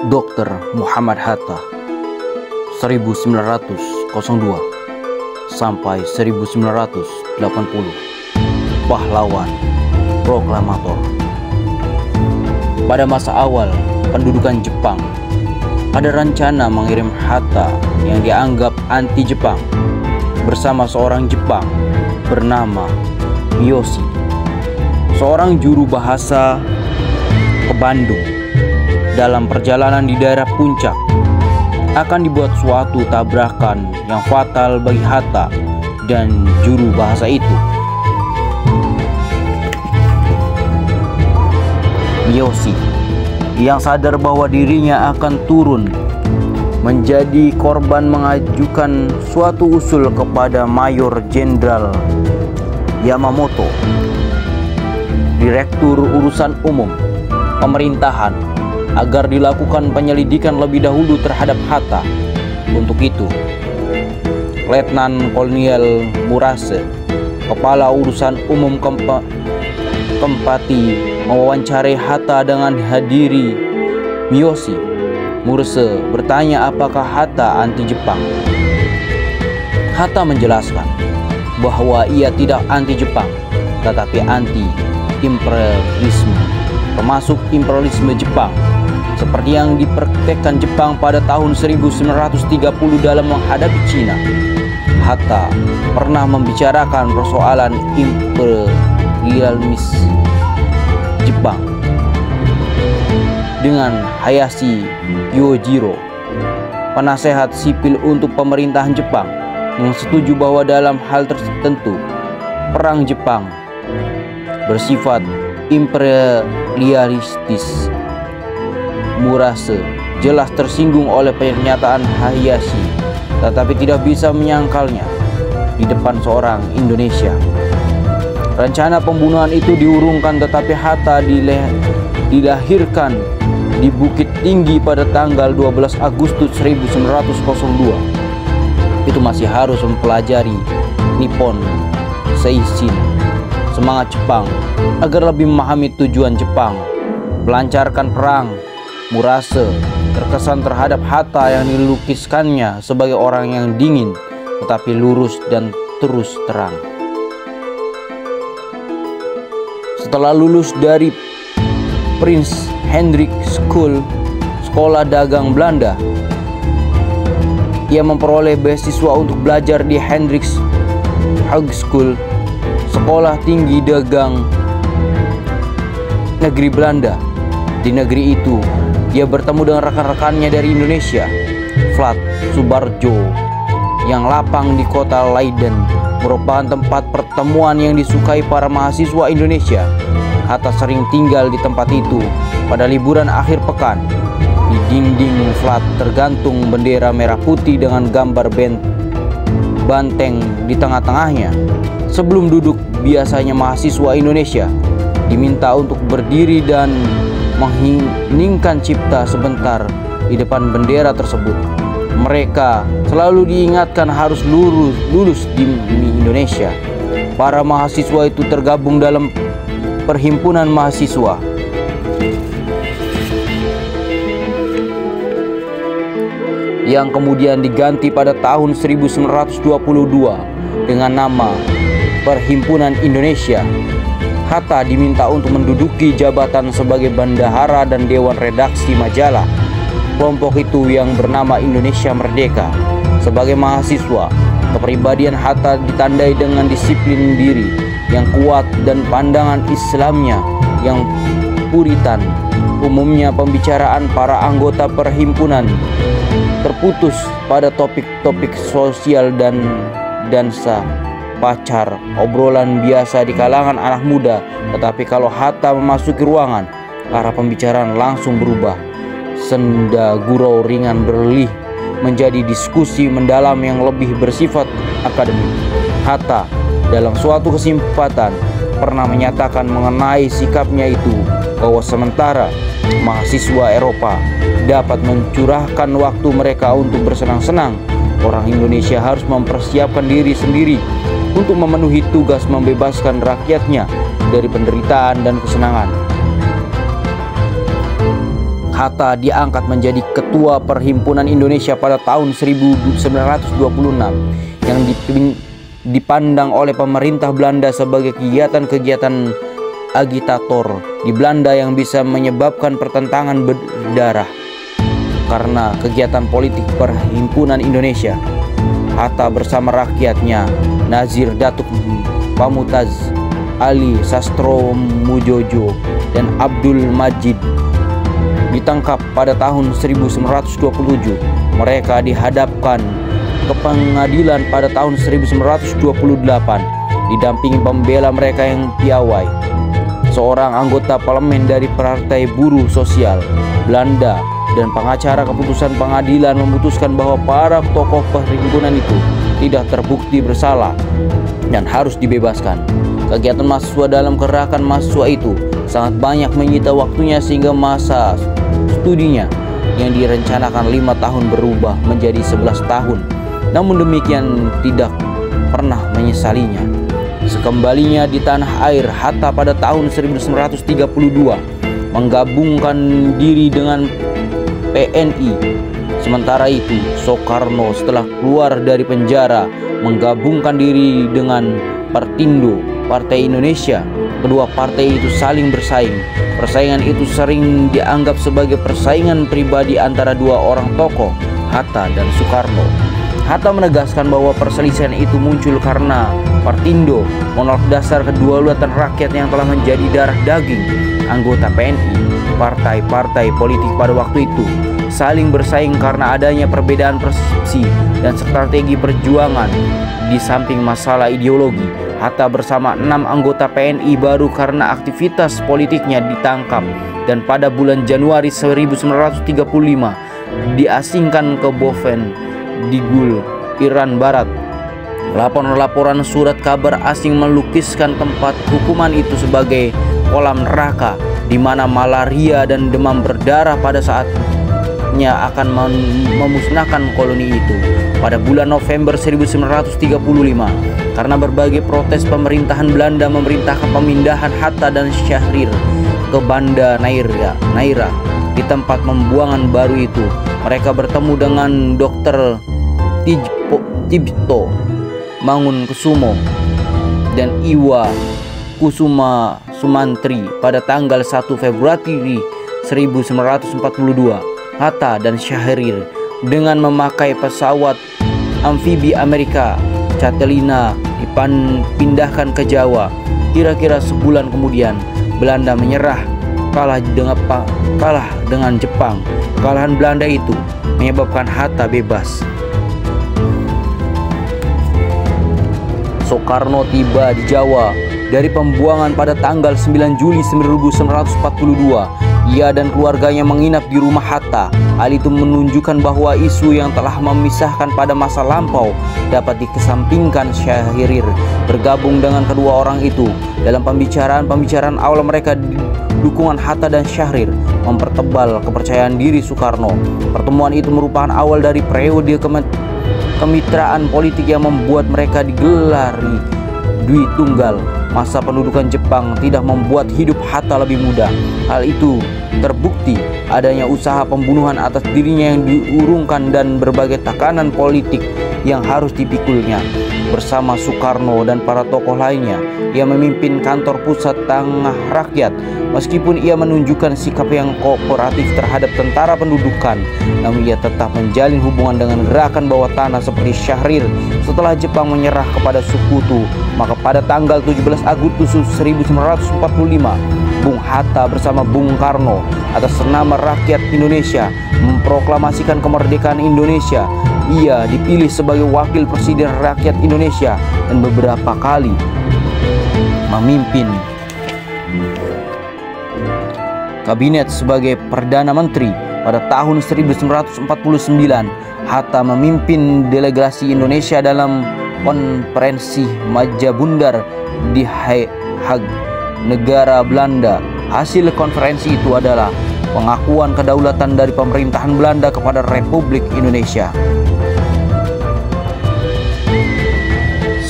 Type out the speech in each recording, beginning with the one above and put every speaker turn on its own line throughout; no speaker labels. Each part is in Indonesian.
Dr. Muhammad Hatta 1902 sampai 1980, pahlawan proklamator. Pada masa awal pendudukan Jepang, ada rencana mengirim Hatta yang dianggap anti-Jepang bersama seorang Jepang bernama Miyoshi, seorang juru bahasa, ke Bandung. Dalam perjalanan di daerah puncak akan dibuat suatu tabrakan yang fatal bagi Hatta dan juru bahasa itu. Miyoshi yang sadar bahwa dirinya akan turun menjadi korban mengajukan suatu usul kepada Mayor Jenderal Yamamoto, Direktur Urusan Umum Pemerintahan, agar dilakukan penyelidikan lebih dahulu terhadap Hatta. Untuk itu, Letnan Kolonel Murase, Kepala Urusan Umum Kempati, mewawancarai Hatta dengan hadiri Miyoshi. Murase bertanya apakah Hatta anti-Jepang. Hatta menjelaskan bahwa ia tidak anti-Jepang, tetapi anti-imperialisme, termasuk imperialisme Jepang seperti yang dipraktekkan Jepang pada tahun 1930 dalam menghadapi Cina. Hatta pernah membicarakan persoalan imperialisme Jepang dengan Hayashi Yojiro, penasehat sipil untuk pemerintahan Jepang, yang setuju bahwa dalam hal tertentu perang Jepang bersifat imperialistis. Murase jelas tersinggung oleh pernyataan Hayashi, tetapi tidak bisa menyangkalnya di depan seorang Indonesia. Rencana pembunuhan itu diurungkan, tetapi Hatta dilahirkan di Bukit Tinggi pada tanggal 12 Agustus 1902. Itu masih harus mempelajari Nippon Seishin, semangat Jepang, agar lebih memahami tujuan Jepang melancarkan perang. Murase terkesan terhadap Hatta yang dilukiskannya sebagai orang yang dingin tetapi lurus dan terus terang. Setelah lulus dari Prince Hendrik School, sekolah dagang Belanda, ia memperoleh beasiswa untuk belajar di Hendricks Hogeschool, sekolah tinggi dagang negeri Belanda. Di negeri itu, dia bertemu dengan rekan-rekannya dari Indonesia, Vlad Subarjo, yang lapang di kota Leiden merupakan tempat pertemuan yang disukai para mahasiswa Indonesia. Hatta sering tinggal di tempat itu pada liburan akhir pekan. Di dinding Vlad tergantung bendera merah putih dengan gambar banteng di tengah-tengahnya. Sebelum duduk, biasanya mahasiswa Indonesia diminta untuk berdiri dan mengheningkan cipta sebentar di depan bendera tersebut. Mereka selalu diingatkan harus lulus di Indonesia. Para mahasiswa itu tergabung dalam perhimpunan mahasiswa yang kemudian diganti pada tahun 1922 dengan nama Perhimpunan Indonesia. Hatta diminta untuk menduduki jabatan sebagai bendahara dan dewan redaksi majalah kelompok itu yang bernama Indonesia Merdeka. Sebagai mahasiswa, kepribadian Hatta ditandai dengan disiplin diri yang kuat dan pandangan Islamnya yang puritan. Umumnya pembicaraan para anggota perhimpunan terputus pada topik-topik sosial dan dansa, pacar, obrolan biasa di kalangan anak muda. Tetapi kalau Hatta memasuki ruangan, arah pembicaraan langsung berubah. Senda gurau ringan beralih menjadi diskusi mendalam yang lebih bersifat akademik. Hatta dalam suatu kesempatan pernah menyatakan mengenai sikapnya itu bahwa sementara mahasiswa Eropa dapat mencurahkan waktu mereka untuk bersenang-senang, orang Indonesia harus mempersiapkan diri sendiri untuk memenuhi tugas membebaskan rakyatnya dari penderitaan dan kesenangan. Hatta diangkat menjadi Ketua Perhimpunan Indonesia pada tahun 1926 yang dipandang oleh pemerintah Belanda sebagai kegiatan-kegiatan agitator di Belanda yang bisa menyebabkan pertentangan berdarah. Karena kegiatan politik Perhimpunan Indonesia, Hatta bersama rakyatnya Nazir Datuk Pamungkas, Ali Sastromujojo, dan Abdul Majid ditangkap pada tahun 1927. Mereka dihadapkan ke pengadilan pada tahun 1928 didampingi pembela mereka yang piawai, seorang anggota parlemen dari Partai Buruh Sosial Belanda, dan pengacara keputusan pengadilan memutuskan bahwa para tokoh perhimpunan itu tidak terbukti bersalah dan harus dibebaskan. Kegiatan mahasiswa dalam gerakan mahasiswa itu sangat banyak menyita waktunya sehingga masa studinya yang direncanakan 5 tahun berubah menjadi 11 tahun. Namun demikian tidak pernah menyesalinya. Sekembalinya di tanah air, Hatta pada tahun 1932 menggabungkan diri dengan PNI. Sementara itu, Soekarno setelah keluar dari penjara menggabungkan diri dengan Partindo, Partai Indonesia. Kedua partai itu saling bersaing. Persaingan itu sering dianggap sebagai persaingan pribadi antara dua orang tokoh, Hatta dan Soekarno. Hatta menegaskan bahwa perselisihan itu muncul karena Partindo menolak dasar kedaulatan rakyat yang telah menjadi darah daging anggota PNI. Partai-partai politik pada waktu itu saling bersaing karena adanya perbedaan persepsi dan strategi perjuangan. Di samping masalah ideologi, Hatta bersama 6 anggota PNI baru karena aktivitas politiknya ditangkap dan pada bulan Januari 1935 diasingkan ke Boven di Gul, Iran Barat. Laporan-laporan surat kabar asing melukiskan tempat hukuman itu sebagai kolam neraka di mana malaria dan demam berdarah pada saatnya akan memusnahkan koloni itu. Pada bulan November 1935, karena berbagai protes, pemerintahan Belanda memerintahkan pemindahan Hatta dan Syahrir ke Banda Neira. Di tempat pembuangan baru itu, mereka bertemu dengan Dr. Tibto Mangunkusumo dan Iwa Kusuma Sumantri pada tanggal 1 Februari 1942. Hatta dan Syahrir dengan memakai pesawat amfibi Amerika Catalina dipindahkan ke Jawa. Kira-kira sebulan kemudian Belanda menyerah, kalah dengan Jepang. Kekalahan Belanda itu menyebabkan Hatta bebas. Soekarno tiba di Jawa dari pembuangan pada tanggal 9 Juli 1942. Ia dan keluarganya menginap di rumah Hatta. Hal itu menunjukkan bahwa isu yang telah memisahkan pada masa lampau dapat dikesampingkan. Syahrir bergabung dengan kedua orang itu. Dalam pembicaraan awal mereka, dukungan Hatta dan Syahrir mempertebal kepercayaan diri Soekarno. Pertemuan itu merupakan awal dari periode kemitraan politik yang membuat mereka digelari Dwi Tunggal. Masa pendudukan Jepang tidak membuat hidup Hatta lebih mudah. Hal itu terbukti adanya usaha pembunuhan atas dirinya yang diurungkan dan berbagai tekanan politik yang harus dipikulnya. Bersama Soekarno dan para tokoh lainnya, ia memimpin kantor pusat Tengah Rakyat. Meskipun ia menunjukkan sikap yang kooperatif terhadap tentara pendudukan, namun ia tetap menjalin hubungan dengan gerakan bawah tanah seperti Syahrir. Setelah Jepang menyerah kepada sekutu, maka pada tanggal 17 Agustus 1945, Bung Hatta bersama Bung Karno atas nama rakyat Indonesia memproklamasikan kemerdekaan Indonesia. Ia dipilih sebagai wakil presiden rakyat Indonesia dan beberapa kali memimpin kabinet sebagai Perdana Menteri. Pada tahun 1949, Hatta memimpin delegasi Indonesia dalam konferensi Majabundar di Haag, negara Belanda. Hasil konferensi itu adalah pengakuan kedaulatan dari pemerintahan Belanda kepada Republik Indonesia.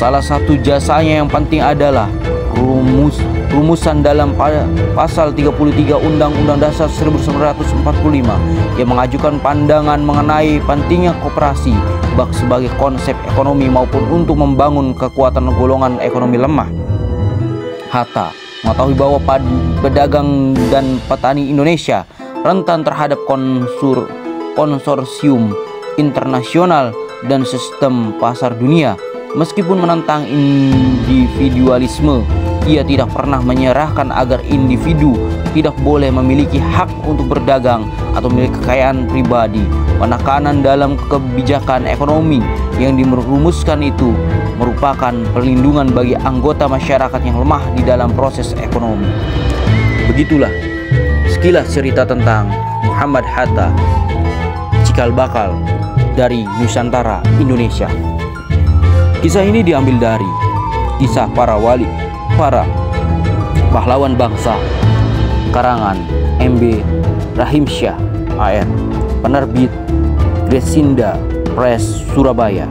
Salah satu jasanya yang penting adalah rumusan dalam pasal 33 Undang-Undang Dasar 1945 yang mengajukan pandangan mengenai pentingnya koperasi baik sebagai konsep ekonomi maupun untuk membangun kekuatan golongan ekonomi lemah. Hatta mengetahui bahwa pedagang dan petani Indonesia rentan terhadap konsorsium internasional dan sistem pasar dunia. Meskipun menentang individualisme, ia tidak pernah menyerahkan agar individu tidak boleh memiliki hak untuk berdagang atau memiliki kekayaan pribadi. Penekanan dalam kebijakan ekonomi yang dirumuskan itu merupakan perlindungan bagi anggota masyarakat yang lemah di dalam proses ekonomi. Begitulah sekilas cerita tentang Muhammad Hatta, cikal bakal dari Nusantara Indonesia. Kisah ini diambil dari kisah para pahlawan bangsa, karangan MB Rahimsyah AR, penerbit Gresinda Press Surabaya.